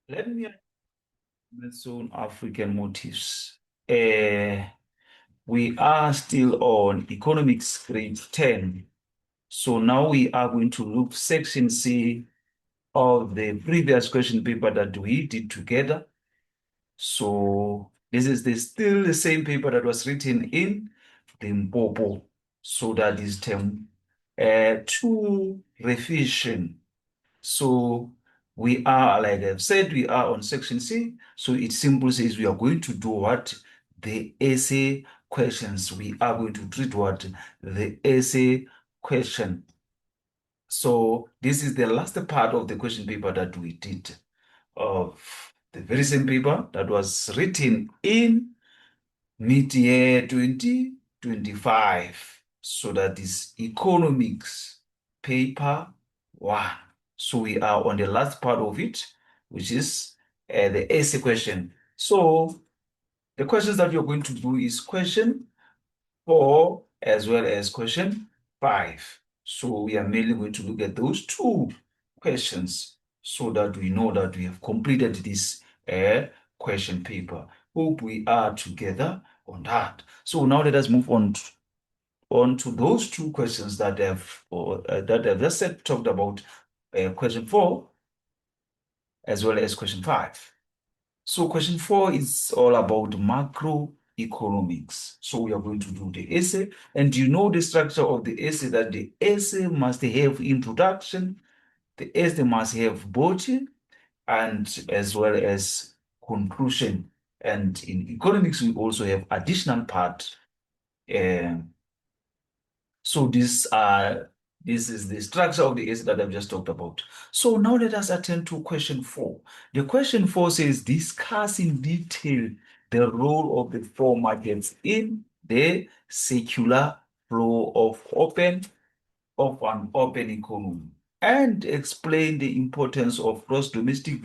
Let me mention African motives. Uh, we are still on economics grade 10. So now we are going to look section C of the previous question paper that we did together. So this is still the same paper that was written in Limpopo. So that is term 2 revision. So we are, like I've said, we are on section C. So it simply says we are going to do what? The essay questions. We are going to treat what? The essay question. So this is the last part of the question paper that we did of the very same paper that was written in mid-year 2025. So that is economics paper 1. So we are on the last part of it, which is the essay question. So the questions that you're going to do is question 4 as well as question 5. So we are mainly going to look at those two questions so that we know that we have completed this question paper. Hope we are together on that. So now let us move on to those two questions that I've just talked about, question 4 as well as question 5. So question 4 is all about macroeconomics. So we are going to do the essay, and you know the structure of the essay, that the essay must have introduction, the essay must have body, and as well as conclusion. And in economics, we also have additional part. So this is the structure of the essay that I've just talked about. So now let us attend to question 4. The question 4 says, discuss in detail the role of the four markets in the secular flow of an open economy, and explain the importance of gross domestic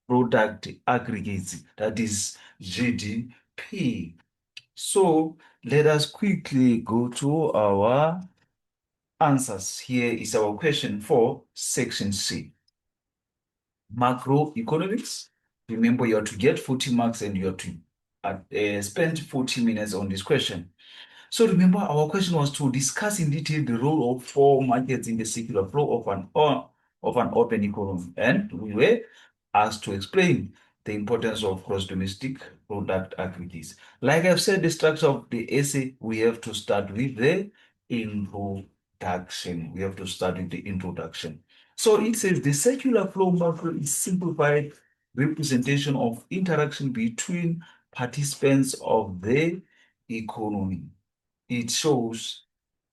product aggregates, that is GDP. So let us quickly go to our answers. Here is our question for section C. Macroeconomics. Remember, you have to get 40 marks and you have to spend 40 minutes on this question. So remember, our question was to discuss in detail the role of four markets in the circular flow of an open economy. And we were asked to explain the importance of gross domestic product activities. Like I've said, the structure of the essay, we have to start with the introduction. We have to start with the introduction. So it says the circular flow model is simplified representation of interaction between participants of the economy. It shows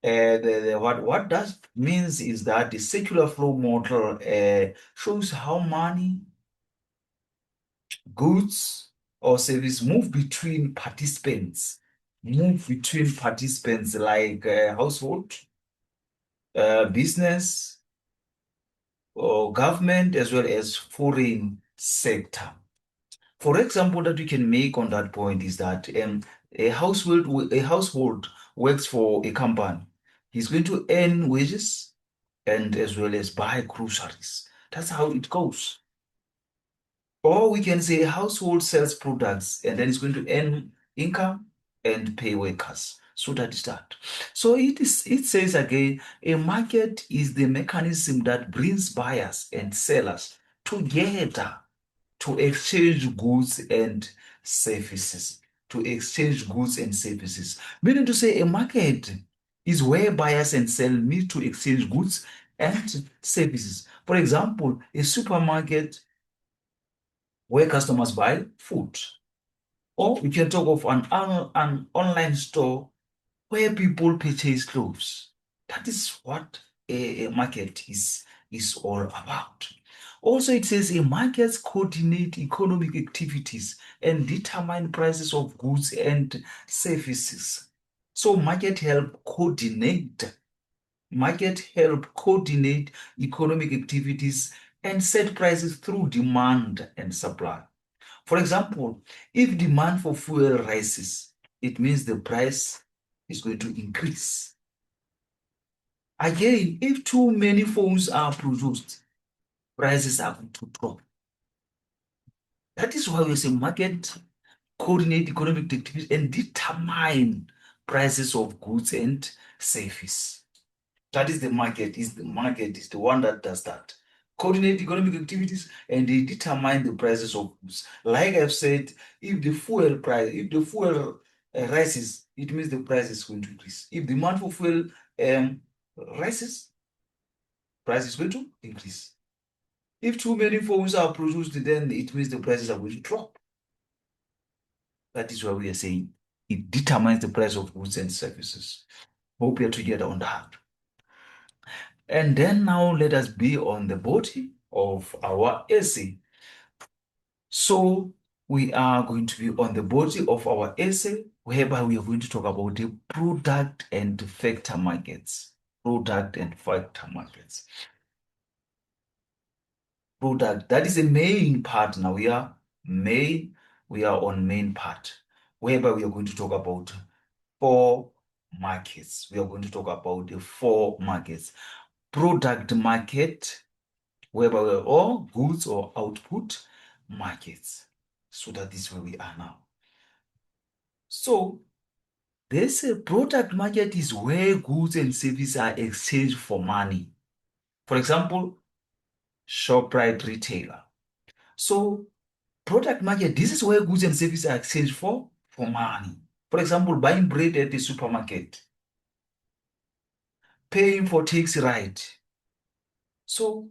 what that means is that the circular flow model shows how money, goods, or service move between participants like household, business, or government, as well as foreign sector. For example, that we can make on that point is that a household works for a company. He's going to earn wages and as well as buy groceries. That's how it goes. Or we can say a household sells products and then it's going to earn income and pay workers. So that is that. So it says again, a market is the mechanism that brings buyers and sellers together to exchange goods and services. To exchange goods and services. Meaning to say a market is where buyers and sellers meet to exchange goods and services. For example, a supermarket where customers buy food. Or we can talk of an online store where people purchase clothes. That is what a market is all about. Also, it says a markets coordinate economic activities and determine prices of goods and services. So market help coordinate economic activities and set prices through demand and supply. For example, if demand for fuel rises, it means the price is going to increase. Again, if too many phones are produced, prices are going to drop. That is why we say market coordinate economic activities and determine prices of goods and service. That is the market. Is the market is the one that does that. Coordinate economic activities and they determine the prices of goods. Like I've said, if the fuel rises, it means the price is going to increase. If demand for fuel um, rises, price is going to increase. If too many phones are produced, then it means the prices are going to drop. That is why we are saying it determines the price of goods and services. Hope you're together on that. And then now let us be on the body of our essay. So we are going to be on the body of our essay, whereby we are going to talk about the product and factor markets. Product and factor markets. Product, that is the main part now. We are on main part, whereby we are going to talk about four markets. We are going to talk about the four markets. Product market, whereby we're all goods or output markets. So that is where we are now. So this product market is where goods and services are exchanged for money. For example, ShopRite retailer. So product market, this is where goods and services are exchanged for money. For example, buying bread at the supermarket, paying for taxi ride. So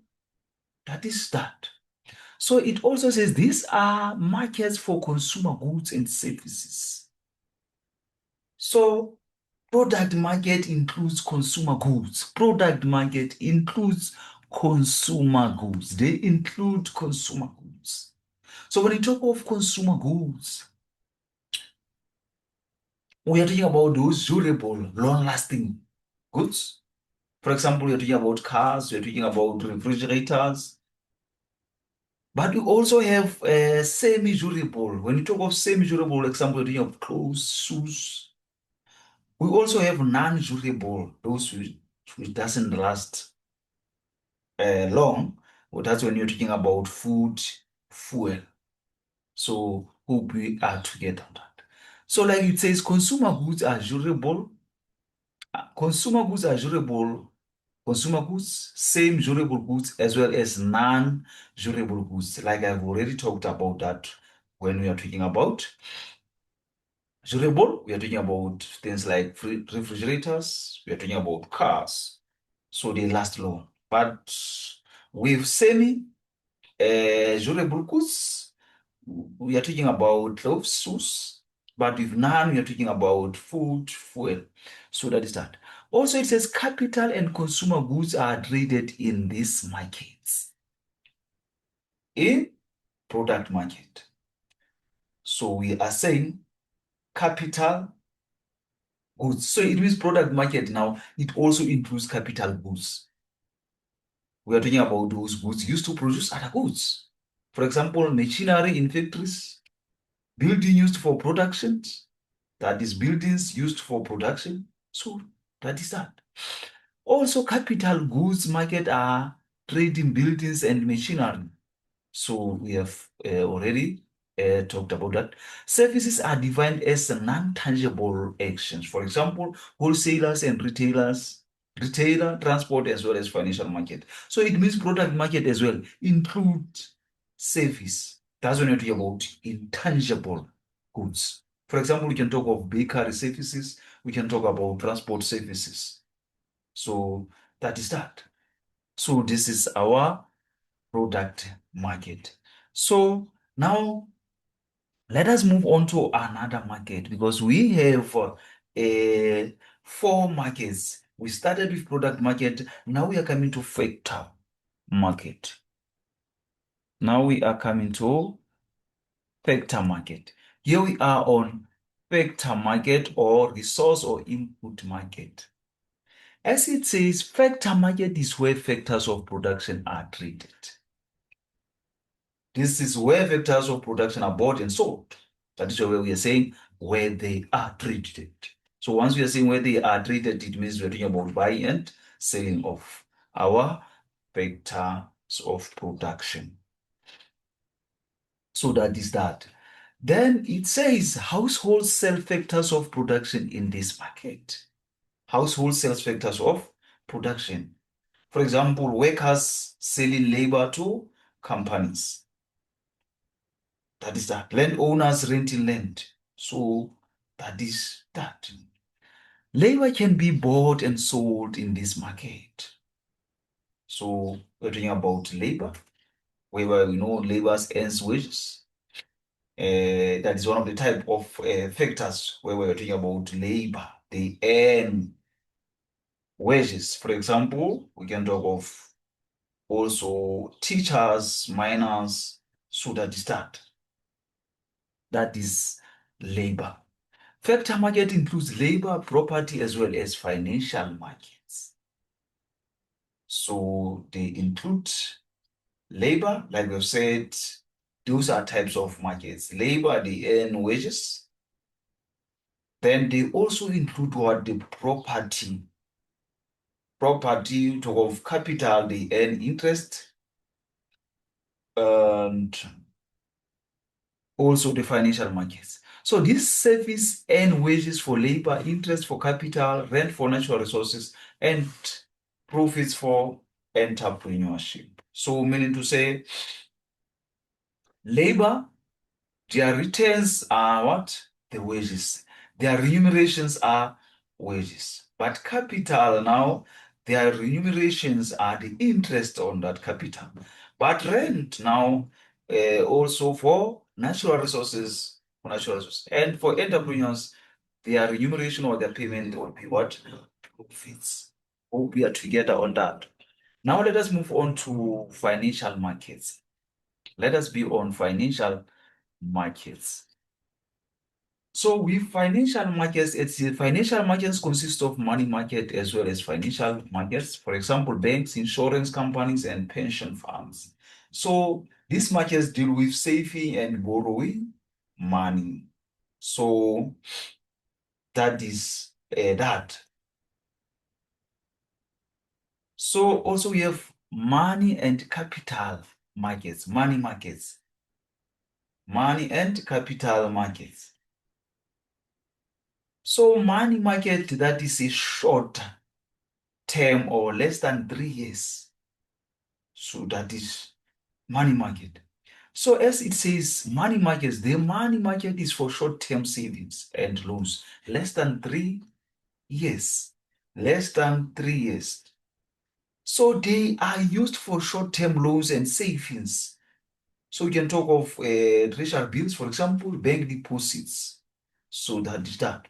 that is that. So it also says these are markets for consumer goods and services. So product market includes consumer goods. Product market includes consumer goods. They include consumer goods. So when you talk of consumer goods, we are talking about those durable, long-lasting goods. For example, we're talking about cars, we're talking about refrigerators, but we also have semi-durable. When you talk of semi-durable, example, we're talking of clothes, shoes. We also have non-durable, those which doesn't last long. Well, that's when you're talking about food, fuel. So hope we are together on that. So like it says, consumer goods are durable. Consumer goods are durable. Consumer goods, same durable goods as well as non-durable goods. Like I've already talked about that when we are talking about durable, we are talking about things like refrigerators, we are talking about cars, so they last long. But with durable goods, we are talking about clothes, shoes, but with none, we are talking about food, fuel. So that is that. Also, it says capital and consumer goods are traded in these markets, in product market. So we are saying capital goods. So it means product market now, it also includes capital goods. We are talking about those goods used to produce other goods. For example, machinery in factories, building used for production, that is buildings used for production. So that is that. Also, capital goods market are trading buildings and machinery. So we have already talked about that. Services are defined as non-tangible actions. For example, wholesalers and retailers, retailer, transport, as well as financial market. So it means product market as well include service. That's when you're talking about intangible goods. For example, we can talk of bakery services. We can talk about transport services. So that is that. So this is our product market. So now let us move on to another market because we have four markets. We started with product market. Now we are coming to factor market. Now we are coming to factor market. Here we are on factor market or resource or input market. As it says, factor market is where factors of production are traded. This is where vectors of production are bought and sold. That is where we are saying where they are traded. So once we are saying where they are traded, it means we're talking about buying and selling of our vectors of production. So that is that. Then it says household sales factors of production in this market. Household sales factors of production. For example, workers selling labor to companies. That is that. Landowners renting land. So that is that. Labor can be bought and sold in this market. So we're talking about labor, where we know labor earns wages. That is one of the type of factors where we're talking about labor. They earn wages. For example, we can talk of also teachers, miners, so that is that. That is labor. Factor market includes labor, property, as well as financial markets. So they include labor, like we've said, those are types of markets. Labor, they earn wages. Then they also include what the property. Property, talk of capital, they earn interest. And also the financial markets. So this service earn wages for labor, interest for capital, rent for natural resources, and profits for entrepreneurship. So meaning to say, labor, their returns are what? The wages. Their remunerations are wages. But capital now, their remunerations are the interest on that capital. But rent now, also for natural resources, and for entrepreneurs, their remuneration or their payment will be what? Profits. Hope we are together on that. Now let us move on to financial markets. Let us be on financial markets. So with financial markets, financial markets consist of money market as well as financial markets. For example, banks, insurance companies, and pension funds. So these markets deal with saving and borrowing money. So that is that. So also we have money and capital markets, money markets, money and capital markets. So money market, that is a short term or less than 3 years. So that is money market. So as it says, money markets, the money market is for short-term savings and loans, less than 3 years. Less than 3 years. So they are used for short-term loans and savings. So we can talk of treasury bills, for example, bank deposits. So that is that.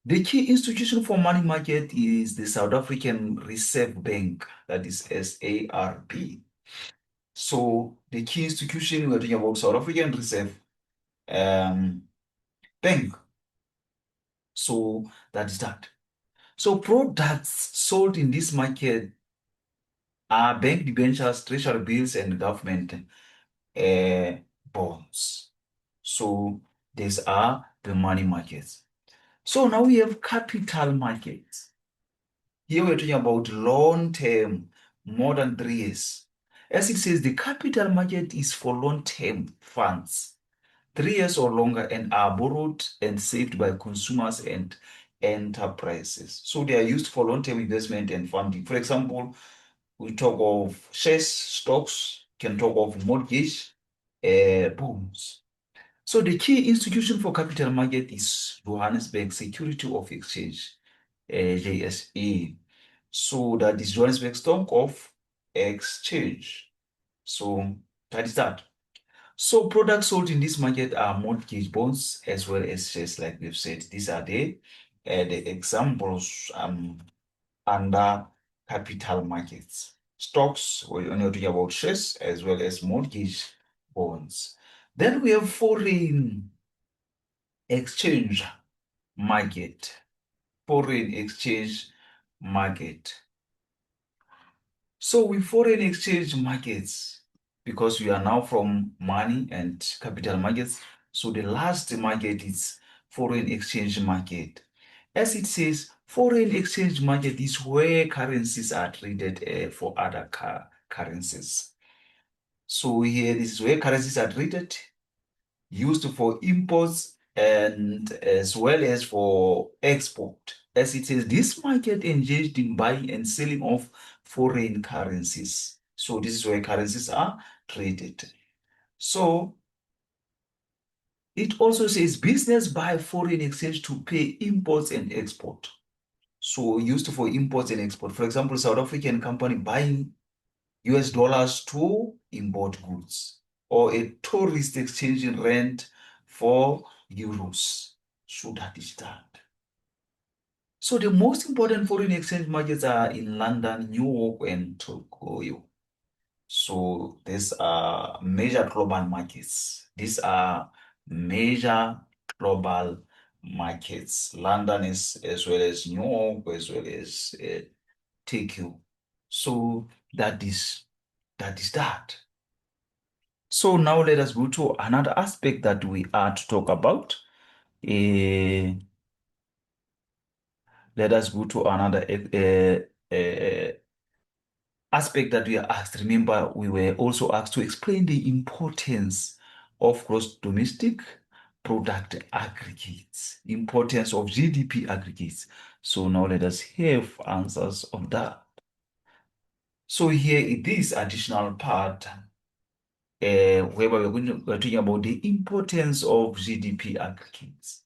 The key institution for money market is the South African Reserve Bank, that is SARB. So the key institution, we're talking about South African Reserve Bank. So that is that. So products sold in this market are bank debentures, treasury bills, and government bonds. So these are the money markets. So now we have capital markets. Here we're talking about long term, more than 3 years. As it says, the capital market is for long term funds, 3 years or longer, and are borrowed and saved by consumers and enterprises. So they are used for long term investment and funding. For example, we talk of shares, stocks, can talk of mortgage, bonds. So the key institution for capital market is Johannesburg Security of Exchange, JSE. So that is Johannesburg Stock of Exchange. So that is that. So products sold in this market are mortgage bonds as well as shares, like we've said. These are the examples under capital markets. Stocks, we're only talking about shares as well as mortgage bonds. Then we have foreign exchange market. Foreign exchange market. So with foreign exchange markets, because we are now from money and capital markets, so the last market is foreign exchange market. As it says, foreign exchange market is where currencies are traded for other currencies. So here, this is where currencies are traded used for imports and as well as for export. As it says, this market engaged in buying and selling of foreign currencies. So this is where currencies are traded. So it also says business buy foreign exchange to pay imports and export. So used for imports and export. For example, South African company buying US dollars to import goods, or a tourist exchange rent for euros. So that is that. So the most important foreign exchange markets are in London, New York, and Tokyo. So these are major global markets. These are major global markets. London is as well as New York, as well as Tokyo. So that is that. So now let us go to another aspect that we are to talk about. Eh, Let us go to another aspect that we are asked. Remember, we were also asked to explain the importance of gross domestic product aggregates, importance of GDP aggregates. So now let us have answers on that. So here it is additional part whereby we're talking about the importance of GDP aggregates.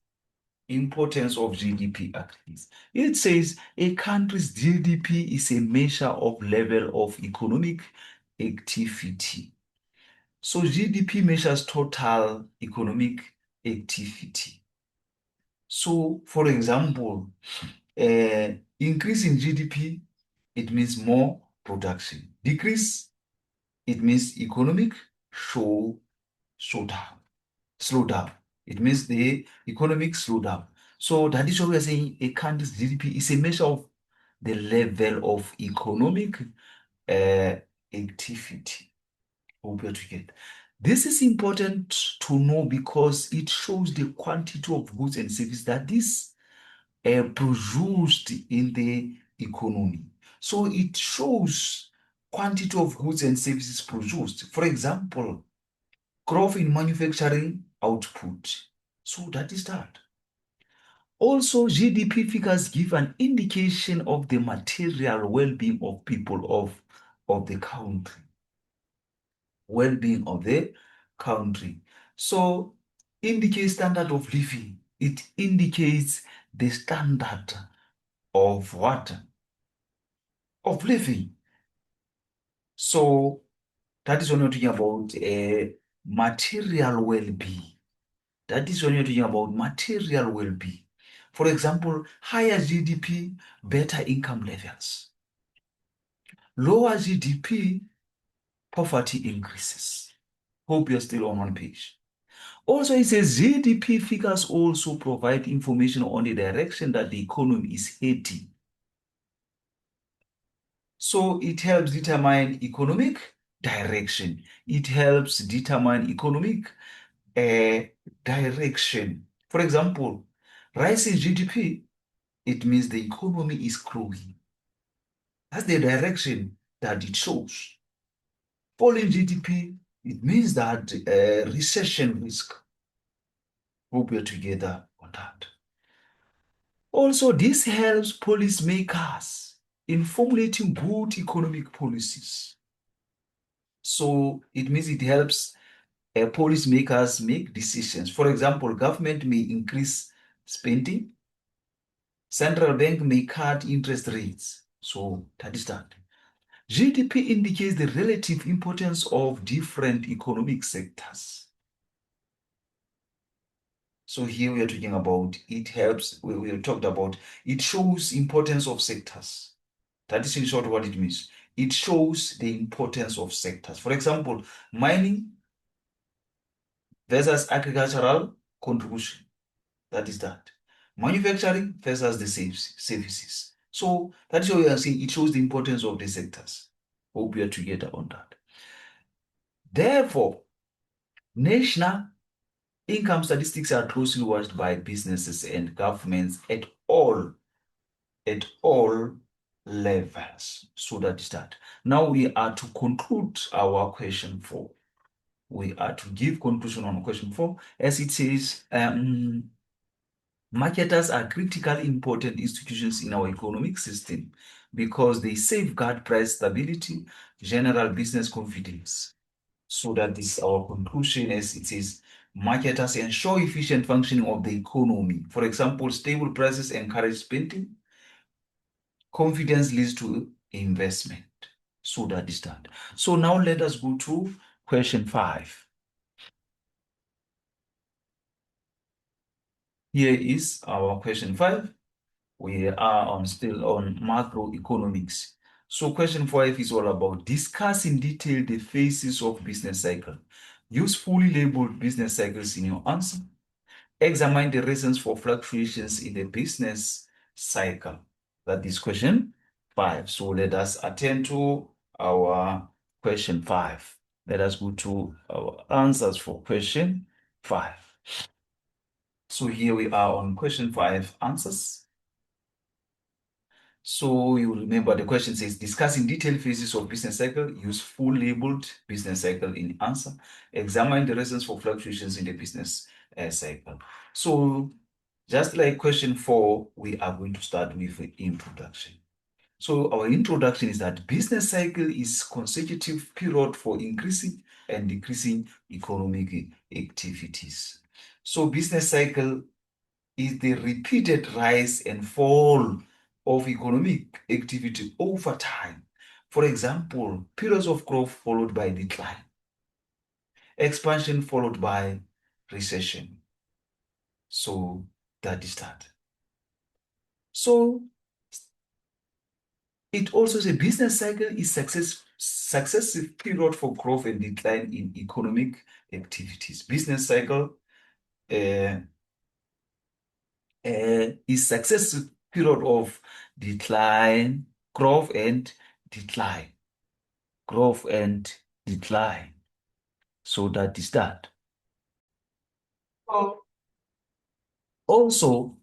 Importance of GDP aggregates. It says a country's GDP is a measure of level of economic activity. So GDP measures total economic activity. So for example, increase in GDP, it means more production. Decrease, it means economic show down, slow down. It means the economic slowdown. So that is why we are saying a country's GDP is a measure of the level of economic uh, activity. Hope you're together. This is important to know because it shows the quantity of goods and services that is produced in the economy. So it shows quantity of goods and services produced. For example, growth in manufacturing output. So that is that. Also, GDP figures give an indication of the material well-being of people of the country. Well-being of the country. So, indicates standard of living. It indicates the standard of what? Of living. So, that is when you're talking about material well-being. That is when you're talking about material well-being. For example, higher GDP, better income levels. Lower GDP, poverty increases. Hope you're still on one page. Also, it says GDP figures also provide information on the direction that the economy is heading. So it helps determine economic direction. It helps determine economic direction. For example, rise in GDP, it means the economy is growing. That's the direction that it shows. Falling GDP, it means that recession risk. Hope we're together on that. Also, this helps policymakers in formulating good economic policies. So it means it helps policymakers make decisions. For example, government may increase spending, central bank may cut interest rates. So that is that. GDP indicates the relative importance of different economic sectors. So here we are talking about it helps, we talked about it shows importance of sectors. That is in short what it means. It shows the importance of sectors. For example, mining versus agricultural contribution. That is that. Manufacturing versus the services. So that is why we are saying it shows the importance of the sectors. Hope we are together on that. Therefore, national income statistics are closely watched by businesses and governments at all levels. So that is that. Now we are to conclude our question 4. we are to give conclusion on question 4, as it says, marketers are critically important institutions in our economic system because they safeguard price stability, general business confidence. So that is our conclusion, as it says, marketers ensure efficient functioning of the economy. For example, stable prices encourage spending, confidence leads to investment. So that is that. So now let us go to question 5. Here is our question 5. We are still on macroeconomics. So question 5 is all about discuss in detail the phases of business cycle. Use fully labeled business cycles in your answer. Examine the reasons for fluctuations in the business cycle. That is question 5. So let us attend to our question 5. Let us go to our answers for question 5. So here we are on question 5 answers. So you remember the question says, discuss in detail phases of business cycle, use full labeled business cycle in answer, examine the reasons for fluctuations in the business cycle. So just like question 4, we are going to start with the introduction. So our introduction is that business cycle is consecutive period for increasing and decreasing economic activities. So business cycle is the repeated rise and fall of economic activity over time. For example, periods of growth followed by decline, expansion followed by recession. So that is that. So it also says business cycle is successive period for growth and decline in economic activities. Business cycle uh, is successive period of decline, growth and decline, growth and decline. So that is that. Oh. Also,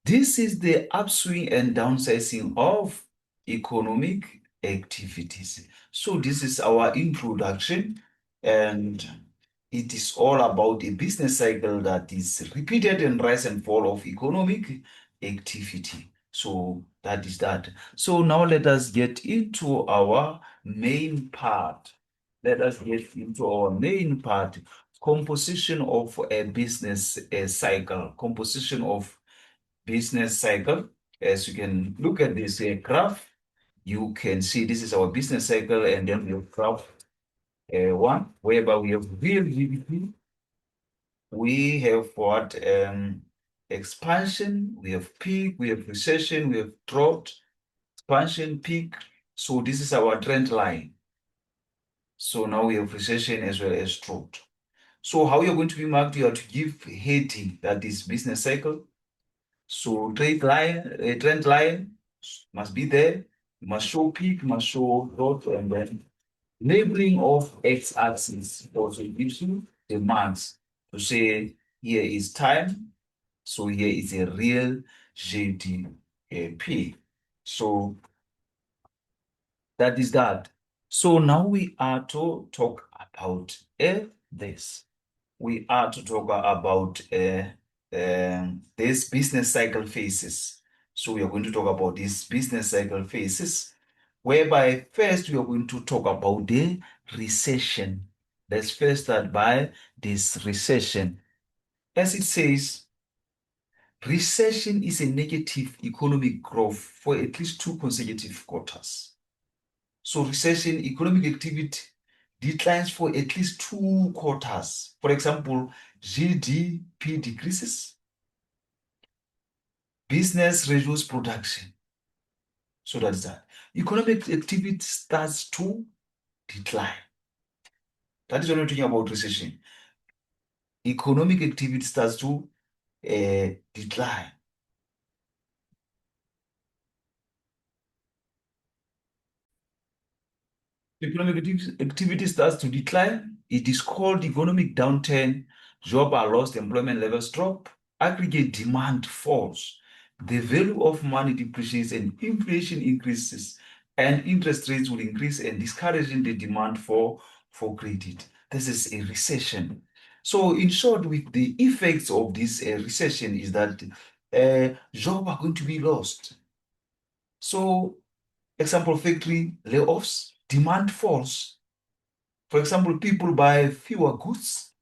this is the upswing and downsizing of economic activities. So this is our introduction, and it is all about a business cycle that is repeated and rise and fall of economic activity. So that is that. So now let us get into our main part. Let us get into our main part, composition of a business cycle, composition of business cycle. As you can look at this graph, you can see this is our business cycle, and then we have graph 1, whereby we have real GDP, we have what expansion, we have peak, we have recession, we have drought, expansion, peak. So this is our trend line. So now we have recession as well as drought. So how you're going to be marked, you have to give heading, that is business cycle. So trend line must be there. You must show peak, must show dot, and then labeling of x-axis also gives you the marks to say here is time. So here is a real GDP. So that is that. So now we are to talk about this. We are to talk about this business cycle phases. So we are going to talk about these business cycle phases, whereby first we are going to talk about the recession. Let's first start by this recession. As it says, recession is a negative economic growth for at least 2 consecutive quarters. So recession, economic activity declines for at least 2 quarters. For example, GDP decreases, business reduces production. So that is that. Economic activity starts to decline. That is when we're talking about recession. Economic activity starts to decline. Economic activity starts to decline. It is called economic downturn. Jobs are lost, employment levels drop, aggregate demand falls, the value of money depreciates, and inflation increases, and interest rates will increase and discouraging the demand for credit. This is a recession. So in short, with the effects of this recession is that jobs are going to be lost. So example, factory layoffs, demand falls. For example, people buy fewer goods.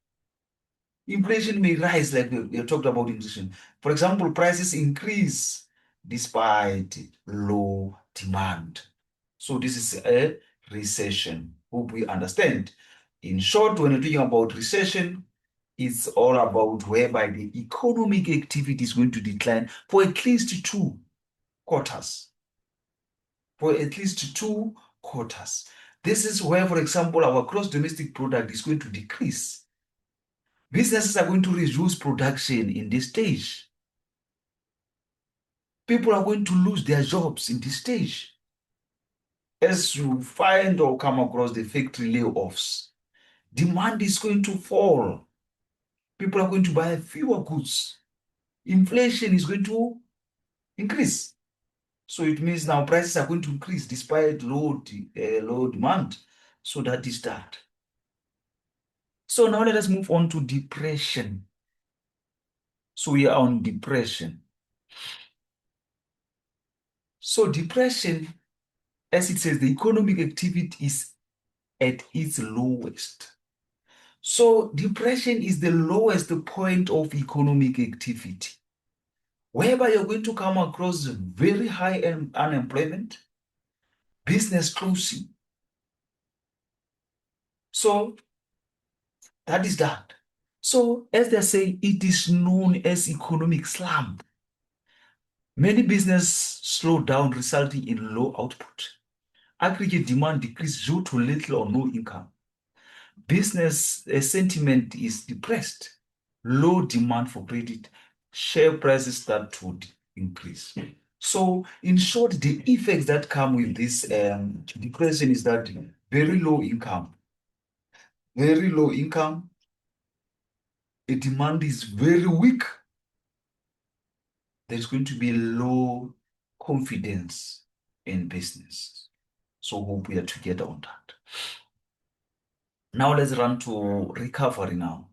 Inflation may rise, like we talked about inflation. For example, prices increase despite low demand. So this is a recession. Hope we understand. In short, when you're talking about recession, it's all about whereby the economic activity is going to decline for at least two quarters. For at least two quarters. This is where, for example, our gross domestic product is going to decrease. Businesses are going to reduce production in this stage. People are going to lose their jobs in this stage. As you find or come across the factory layoffs, demand is going to fall. People are going to buy fewer goods. Inflation is going to increase. So it means now prices are going to increase despite low demand. So that is that. So now let us move on to depression. So we are on depression. So depression, as it says, the economic activity is at its lowest. So depression is the lowest point of economic activity, whereby you're going to come across very high unemployment, business closing. So that is that. So as they're saying, it is known as economic slump. Many businesses slow down, resulting in low output. Aggregate demand decrease due to little or no income. Business sentiment is depressed. Low demand for credit. Share prices start to increase. So, in short, the effects that come with this depression is that very low income. Very low income. The demand is very weak. There's going to be low confidence in business. So, hope we are together on that. Now, let's run to recovery now.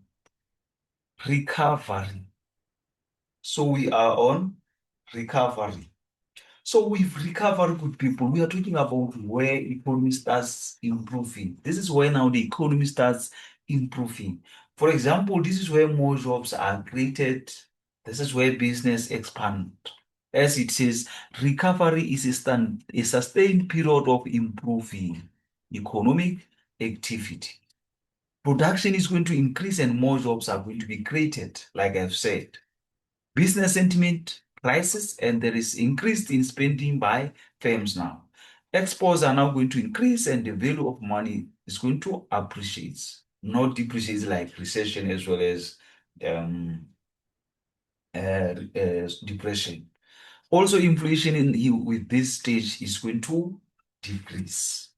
Recovery. So we are on recovery. So with recovery, good people, we are talking about where economy starts improving. This is where now the economy starts improving. For example, this is where more jobs are created. This is where business expand. As it says, recovery is a sustained period of improving economic activity. Production is going to increase and more jobs are going to be created, like I've said. Business sentiment rises and there is increased in spending by firms now. Exports are now going to increase and the value of money is going to appreciate, not depreciate like recession as well as depression. Also, inflation with this stage is going to decrease.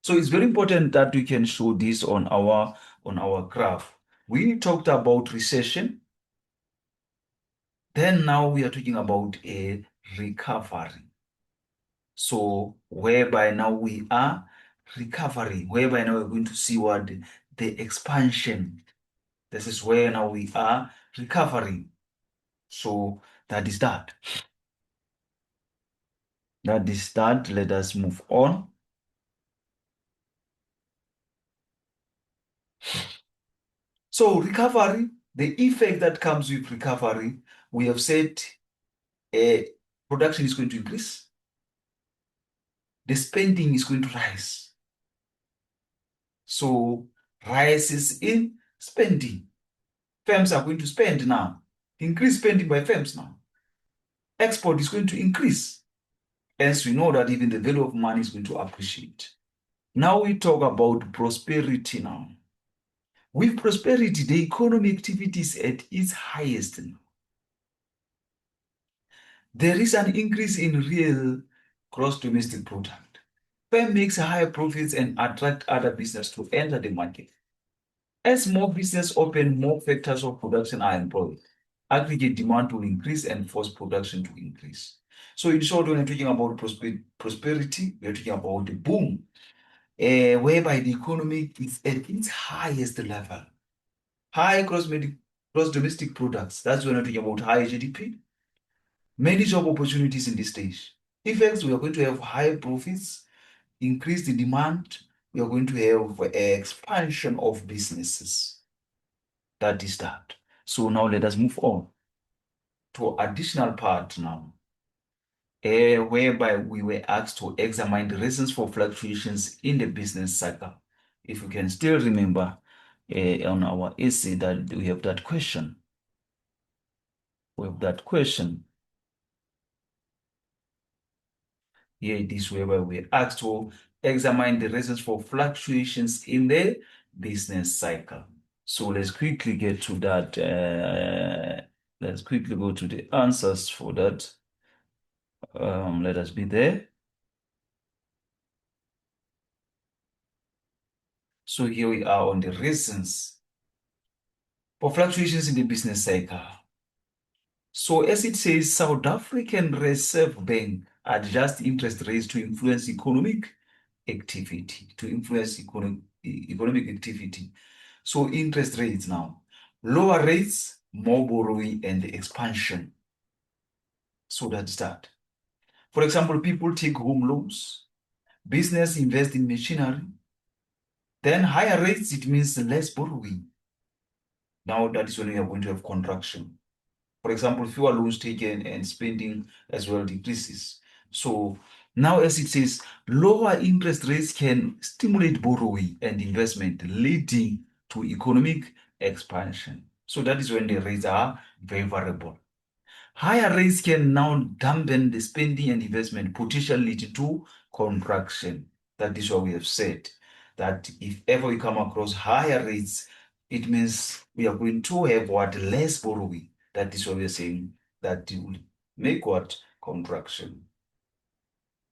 So it's very important that we can show this on our graph. We talked about recession. Then now we are talking about a recovery. So whereby now we are recovering, whereby now we're going to see what the expansion. This is where now we are recovering. So that is that. That is that. Let us move on. So recovery, the effect that comes with recovery, we have said production is going to increase. The spending is going to rise. So rises in spending. Firms are going to spend now. Increase spending by firms now. Export is going to increase. As we know that even the value of money is going to appreciate. Now we talk about prosperity now. With prosperity, the economic activity is at its highest now. There is an increase in real gross domestic product. Firm makes higher profits and attract other business to enter the market. As more business open, more factors of production are employed. Aggregate demand will increase and force production to increase. So in short, when we're talking about prosperity, we're talking about the boom. whereby the economy is at its highest level. High gross domestic products. That's when we're talking about high GDP. Many job opportunities in this stage. Effects, we are going to have high profits, increased demand. We are going to have expansion of businesses. That is that. So now let us move on to additional part now, whereby we were asked to examine the reasons for fluctuations in the business cycle. If you can still remember on our essay that we have that question. We have that question. Here it is whereby we're asked to examine the reasons for fluctuations in the business cycle. So let's quickly get to that. Let's quickly go to the answers for that. Let us be there. So here we are on the reasons for fluctuations in the business cycle. So as it says, South African Reserve Bank adjusts interest rates to influence economic activity, economic activity. So interest rates now, lower rates, more borrowing and expansion. So that's that. For example, people take home loans, business invest in machinery, then higher rates, it means less borrowing. Now that is when we are going to have contraction. For example, fewer loans taken and spending as well decreases. So now as it says, lower interest rates can stimulate borrowing and investment, leading to economic expansion. So that is when the rates are favorable. Higher rates can now dampen the spending and investment, potentially leading to contraction. That is what we have said, that if ever we come across higher rates, it means we are going to have what? Less borrowing. That is what we are saying, that it will make what? Contraction.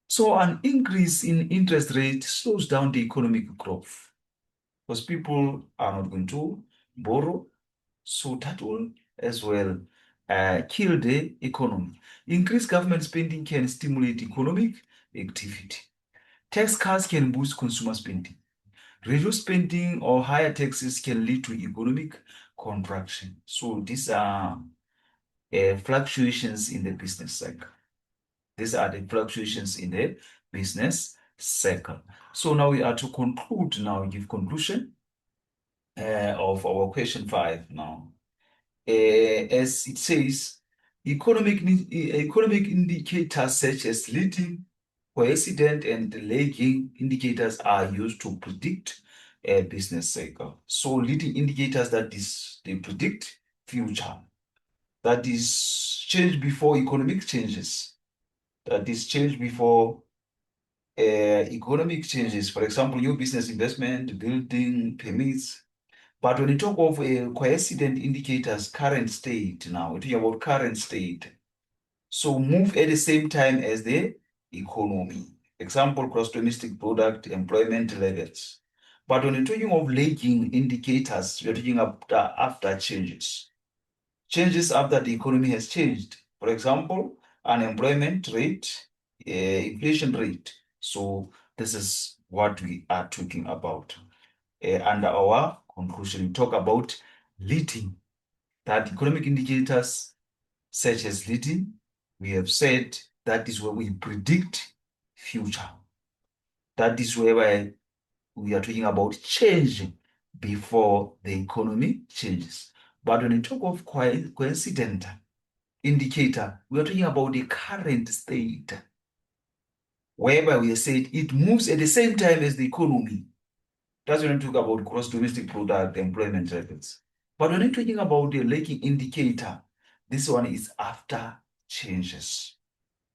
So an increase in interest rate slows down the economic growth because people are not going to borrow. So that will as well kill the economy. Increased government spending can stimulate economic activity. Tax cuts can boost consumer spending. Reduced spending or higher taxes can lead to economic contraction. So these are fluctuations in the business cycle. These are the fluctuations in the business cycle. So now we are to conclude now, give conclusion of our question 5 now. As it says, economic indicators such as leading, coincident, and lagging indicators are used to predict a business cycle. So leading indicators, that is, they predict future. That is change before economic changes. That is change before economic changes. For example, new business investment, building permits. But when you talk of coincident indicators, current state now, we're talking about current state. So move at the same time as the economy. Example, gross domestic product, employment levels. But when you're talking of lagging indicators, we're talking after changes. Changes after the economy has changed. For example, unemployment rate, inflation rate. So this is what we are talking about. Under our conclusion, we talk about leading, that economic indicators such as leading, we have said that is where we predict future. That is where we are talking about changing before the economy changes. But when we talk of coincident indicator, we are talking about the current state, whereby we have said it moves at the same time as the economy. That's when we talk about gross domestic product, employment levels. But when we're talking about the lagging indicator, this one is after changes.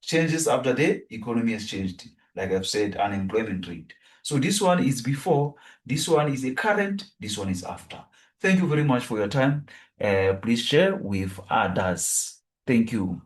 Changes after the economy has changed. Like I've said, unemployment rate. So this one is before, this one is a current, this one is after. Thank you very much for your time. Please share with others. Thank you.